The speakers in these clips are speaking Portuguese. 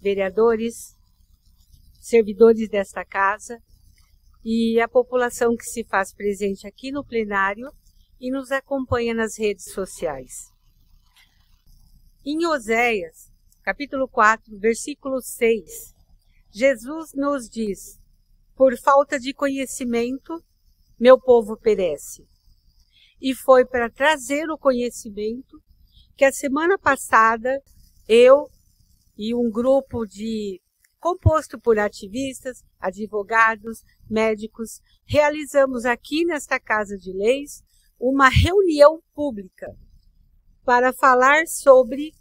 vereadores, servidores desta casa e a população que se faz presente aqui no plenário e nos acompanha nas redes sociais. Em Oséias, capítulo 4, versículo 6, Jesus nos diz: por falta de conhecimento, meu povo perece. E foi para trazer o conhecimento que a semana passada eu e um grupo composto por ativistas, advogados, médicos, realizamos aqui nesta Casa de Leis uma reunião pública para falar sobre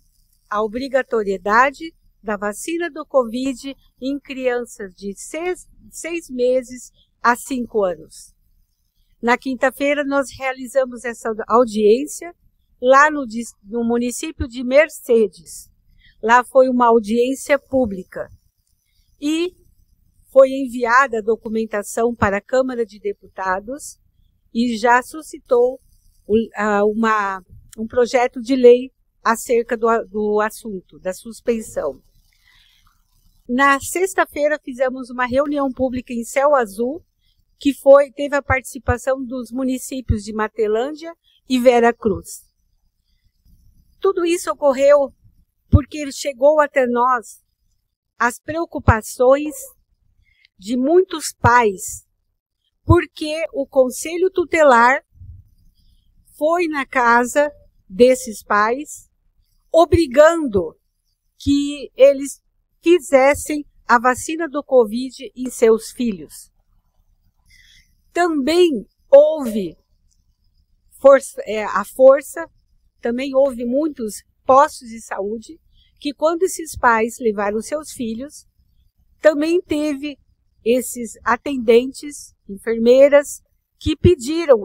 a obrigatoriedade da vacina do Covid em crianças de 6 meses a 5 anos. Na quinta-feira, nós realizamos essa audiência lá no município de Mercedes. Lá foi uma audiência pública e foi enviada a documentação para a Câmara de Deputados e já suscitou um projeto de lei acerca do assunto, da suspensão. Na sexta-feira, fizemos uma reunião pública em Céu Azul, que teve a participação dos municípios de Matelândia e Vera Cruz. Tudo isso ocorreu porque chegou até nós as preocupações de muitos pais, porque o Conselho Tutelar foi na casa desses pais, obrigando que eles fizessem a vacina do Covid em seus filhos. Também houve também houve muitos postos de saúde que, quando esses pais levaram seus filhos, também teve esses atendentes, enfermeiras, que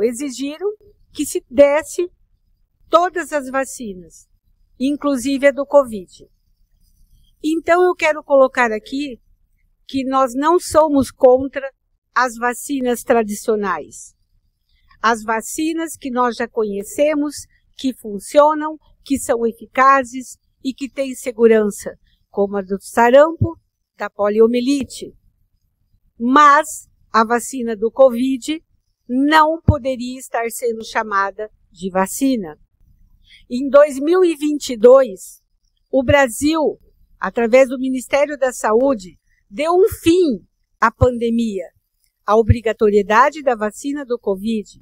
exigiram que se desse todas as vacinas, inclusive a do Covid. Então, eu quero colocar aqui que nós não somos contra as vacinas tradicionais. As vacinas que nós já conhecemos, que funcionam, que são eficazes e que têm segurança, como a do sarampo, da poliomielite. Mas a vacina do Covid não poderia estar sendo chamada de vacina. Em 2022, o Brasil, através do Ministério da Saúde, deu um fim à pandemia, à obrigatoriedade da vacina do Covid.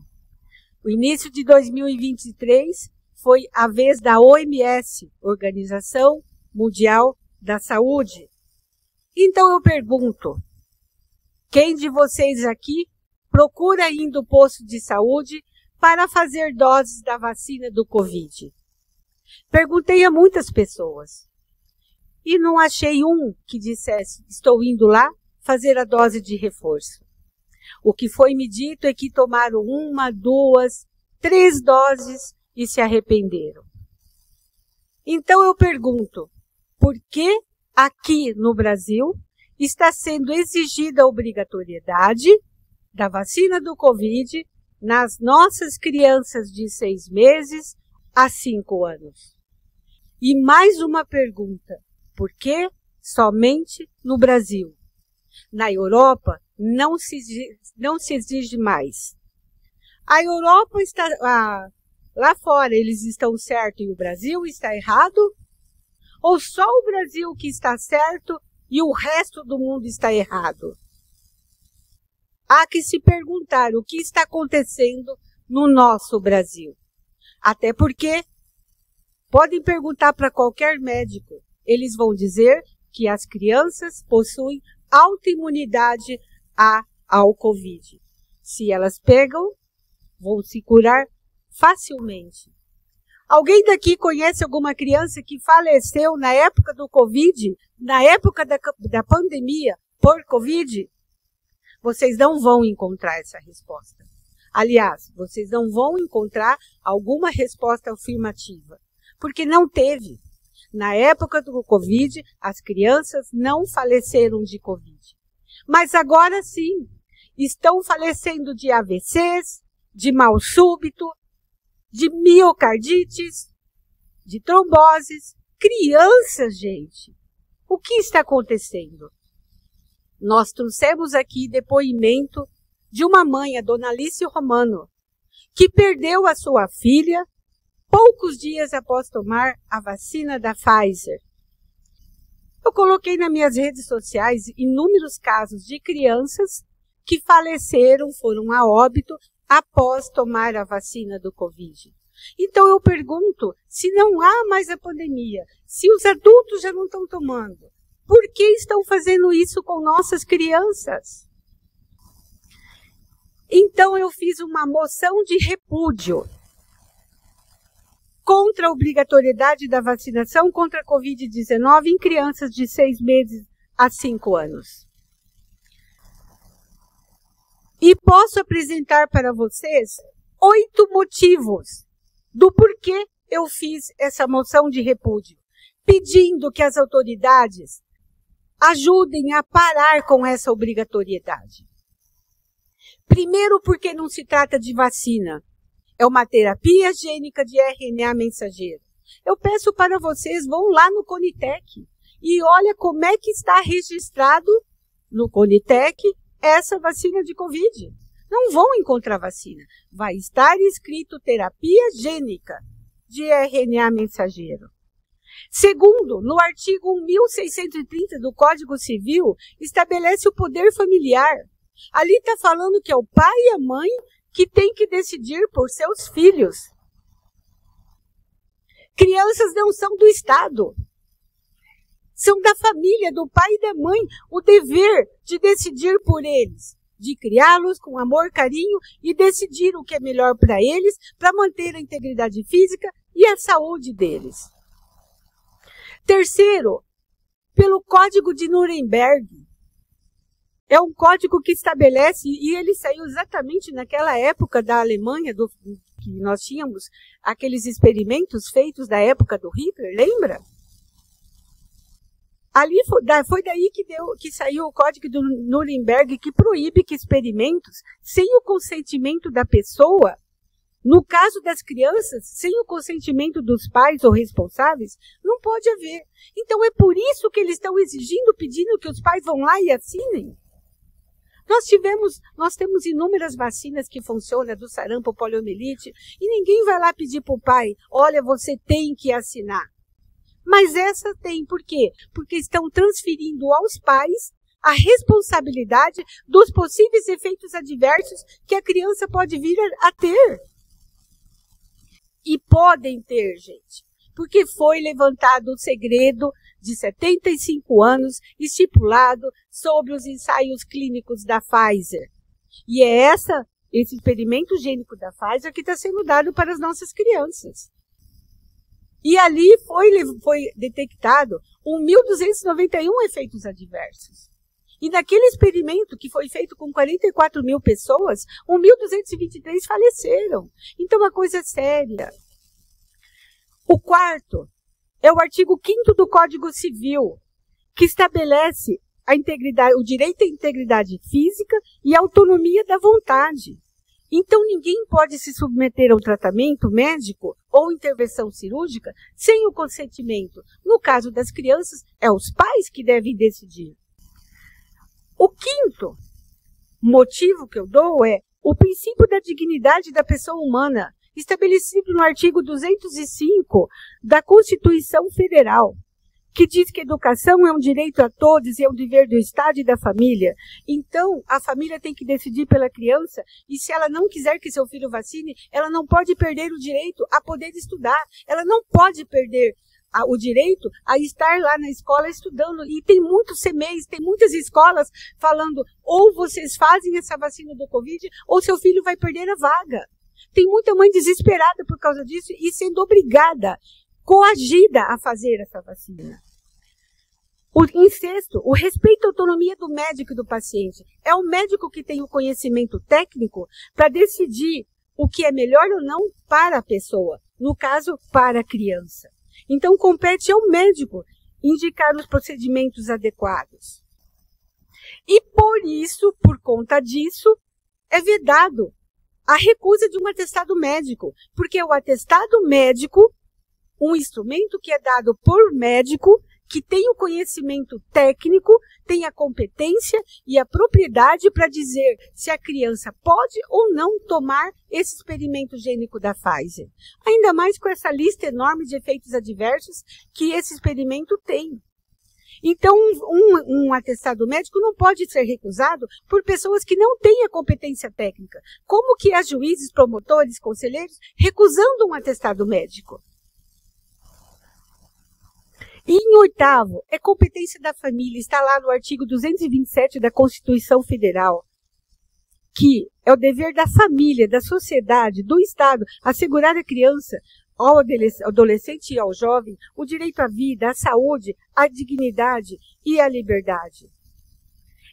O início de 2023 foi a vez da OMS, Organização Mundial da Saúde. Então eu pergunto, quem de vocês aqui procura ir no posto de saúde para fazer doses da vacina do Covid? Perguntei a muitas pessoas e não achei um que dissesse: estou indo lá fazer a dose de reforço. O que foi me dito é que tomaram 1, 2, 3 doses e se arrependeram. Então eu pergunto, por que aqui no Brasil está sendo exigida a obrigatoriedade da vacina do Covid nas nossas crianças de 6 meses a 5 anos? E mais uma pergunta, por que somente no Brasil? Na Europa não se exige mais. A Europa está lá fora, eles estão certos e o Brasil está errado? Ou só o Brasil que está certo e o resto do mundo está errado? Há que se perguntar o que está acontecendo no nosso Brasil. Até porque podem perguntar para qualquer médico, eles vão dizer que as crianças possuem autoimunidade ao Covid. Se elas pegam, vão se curar facilmente. Alguém daqui conhece alguma criança que faleceu na época do Covid, na época da pandemia por Covid? Vocês não vão encontrar essa resposta. Aliás, vocês não vão encontrar alguma resposta afirmativa, porque não teve. Na época do Covid, as crianças não faleceram de Covid. Mas agora sim, estão falecendo de AVCs, de mal súbito, de miocardites, de tromboses. Crianças, gente. O que está acontecendo? Nós trouxemos aqui depoimento de uma mãe, a dona Alice Romano, que perdeu a sua filha poucos dias após tomar a vacina da Pfizer. Eu coloquei nas minhas redes sociais inúmeros casos de crianças que faleceram, foram a óbito após tomar a vacina do Covid. Então eu pergunto, se não há mais a pandemia, se os adultos já não estão tomando, por que estão fazendo isso com nossas crianças? Então eu fiz uma moção de repúdio contra a obrigatoriedade da vacinação contra a Covid-19 em crianças de 6 meses a 5 anos. E posso apresentar para vocês 8 motivos do porquê eu fiz essa moção de repúdio, pedindo que as autoridades ajudem a parar com essa obrigatoriedade. Primeiro, porque não se trata de vacina. É uma terapia gênica de RNA mensageiro. Eu peço para vocês, vão lá no Conitec e olha como é que está registrado no Conitec essa vacina de Covid. Não vão encontrar vacina. Vai estar escrito terapia gênica de RNA mensageiro. Segundo, no artigo 1630 do Código Civil, estabelece o poder familiar. Ali está falando que é o pai e a mãe que tem que decidir por seus filhos. Crianças não são do Estado. São da família, do pai e da mãe, o dever de decidir por eles, de criá-los com amor, carinho e decidir o que é melhor para eles, para manter a integridade física e a saúde deles. Terceiro, pelo Código de Nuremberg. É um código que estabelece, e ele saiu exatamente naquela época da Alemanha, que nós tínhamos aqueles experimentos feitos da época do Hitler, lembra? Ali foi daí que saiu o Código do Nuremberg, que proíbe que experimentos, sem o consentimento da pessoa, no caso das crianças, sem o consentimento dos pais ou responsáveis, não pode haver. Então é por isso que eles estão exigindo, pedindo que os pais vão lá e assinem. Nós temos inúmeras vacinas que funcionam, do sarampo, poliomielite, e ninguém vai lá pedir para o pai, olha, você tem que assinar. Mas essa tem, por quê? Porque estão transferindo aos pais a responsabilidade dos possíveis efeitos adversos que a criança pode vir a ter. E podem ter, gente, porque foi levantado o segredo de 75 anos, estipulado sobre os ensaios clínicos da Pfizer. E é esse experimento gênico da Pfizer que está sendo dado para as nossas crianças. E ali foi detectado 1.291 efeitos adversos. E naquele experimento que foi feito com 44 mil pessoas, 1.223 faleceram. Então, uma coisa séria. O quarto é o artigo 5º do Código Civil, que estabelece o direito à integridade física e à autonomia da vontade. Então, ninguém pode se submeter a um tratamento médico ou intervenção cirúrgica sem o consentimento. No caso das crianças, é os pais que devem decidir. O quinto motivo que eu dou é o princípio da dignidade da pessoa humana, estabelecido no artigo 205 da Constituição Federal, que diz que a educação é um direito a todos e é um dever do Estado e da família. Então, a família tem que decidir pela criança, e se ela não quiser que seu filho vacine, ela não pode perder o direito a poder estudar. Ela não pode perder o direito a estar lá na escola estudando. E tem muitos CMEs, tem muitas escolas falando, ou vocês fazem essa vacina do Covid, ou seu filho vai perder a vaga. Tem muita mãe desesperada por causa disso e sendo obrigada, coagida a fazer essa vacina. Em sexto, o respeito à autonomia do médico e do paciente. É o médico que tem o conhecimento técnico para decidir o que é melhor ou não para a pessoa, no caso, para a criança. Então, compete ao médico indicar os procedimentos adequados. E por isso, por conta disso, é vedado a recusa de um atestado médico, porque o atestado médico, um instrumento que é dado por médico, que tem o conhecimento técnico, tem a competência e a propriedade para dizer se a criança pode ou não tomar esse experimento gênico da Pfizer. Ainda mais com essa lista enorme de efeitos adversos que esse experimento tem. Então, um atestado médico não pode ser recusado por pessoas que não têm a competência técnica. Como que há juízes, promotores, conselheiros recusando um atestado médico? E em oitavo, é competência da família, está lá no artigo 227 da Constituição Federal, que é o dever da família, da sociedade, do Estado, assegurar à criança, ao adolescente e ao jovem, o direito à vida, à saúde, à dignidade e à liberdade.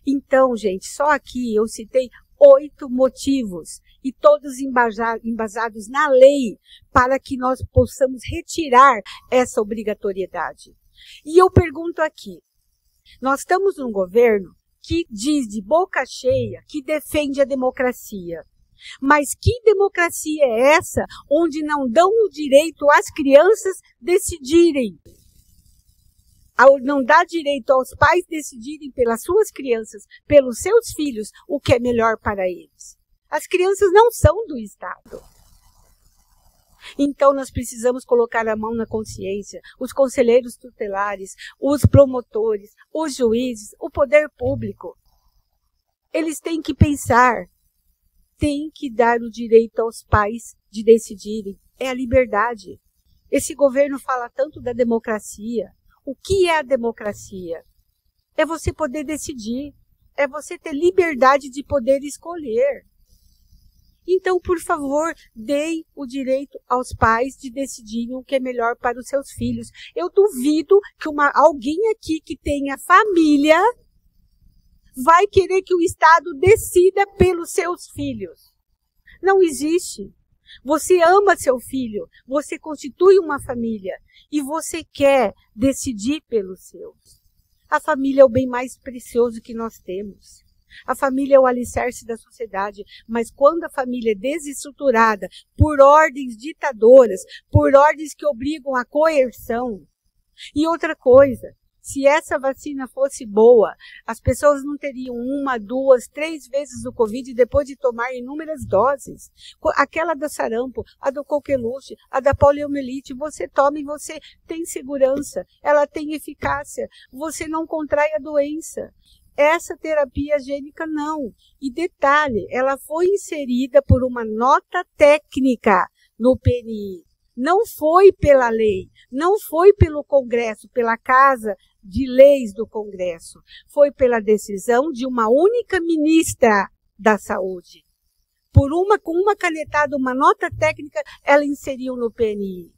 Então, gente, só aqui eu citei 8 motivos, e todos embasados na lei, para que nós possamos retirar essa obrigatoriedade. E eu pergunto aqui, nós estamos num governo que diz de boca cheia que defende a democracia. Mas que democracia é essa onde não dão o direito às crianças decidirem? Não dá direito aos pais decidirem pelas suas crianças, pelos seus filhos, o que é melhor para eles. As crianças não são do Estado. Então, nós precisamos colocar a mão na consciência, os conselheiros tutelares, os promotores, os juízes, o poder público. Eles têm que pensar, têm que dar o direito aos pais de decidirem. É a liberdade. Esse governo fala tanto da democracia. O que é a democracia? É você poder decidir. É você ter liberdade de poder escolher. Então, por favor, deem o direito aos pais de decidirem o que é melhor para os seus filhos. Eu duvido que alguém aqui que tenha família vai querer que o Estado decida pelos seus filhos. Não existe. Você ama seu filho, você constitui uma família e você quer decidir pelos seus. A família é o bem mais precioso que nós temos. A família é o alicerce da sociedade, mas quando a família é desestruturada por ordens ditadoras, por ordens que obrigam à coerção. E outra coisa, se essa vacina fosse boa, as pessoas não teriam 1, 2, 3 vezes o Covid depois de tomar inúmeras doses. Aquela da sarampo, a do coqueluche, a da poliomielite, você toma e você tem segurança, ela tem eficácia, você não contrai a doença. Essa terapia gênica não. E detalhe, ela foi inserida por uma nota técnica no PNI. Não foi pela lei, não foi pelo Congresso, pela Casa de Leis do Congresso. Foi pela decisão de uma única ministra da Saúde. Com uma canetada, uma nota técnica, ela inseriu no PNI.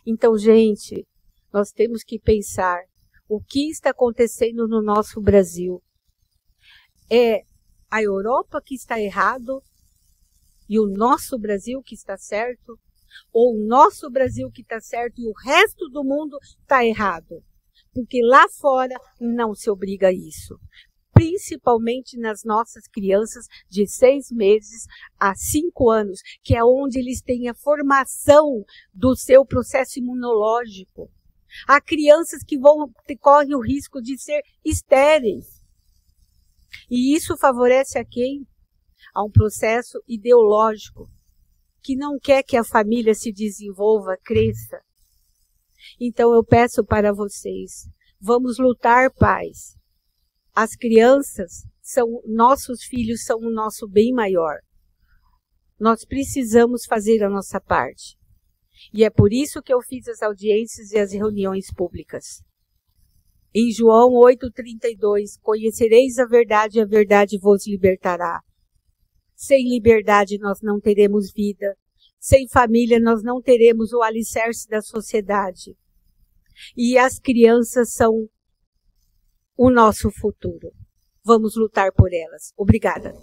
Então, gente, nós temos que pensar o que está acontecendo no nosso Brasil. É a Europa que está errado e o nosso Brasil que está certo? Ou o nosso Brasil que está certo e o resto do mundo está errado? Porque lá fora não se obriga a isso. Principalmente nas nossas crianças de 6 meses a 5 anos, que é onde eles têm a formação do seu processo imunológico. Há crianças que correm o risco de ser estéreis. E isso favorece a quem? A um processo ideológico, que não quer que a família se desenvolva, cresça. Então eu peço para vocês, vamos lutar, pais. As crianças nossos filhos são o nosso bem maior. Nós precisamos fazer a nossa parte. E é por isso que eu fiz as audiências e as reuniões públicas. Em João 8,32, conhecereis a verdade vos libertará. Sem liberdade nós não teremos vida. Sem família nós não teremos o alicerce da sociedade. E as crianças são o nosso futuro. Vamos lutar por elas. Obrigada.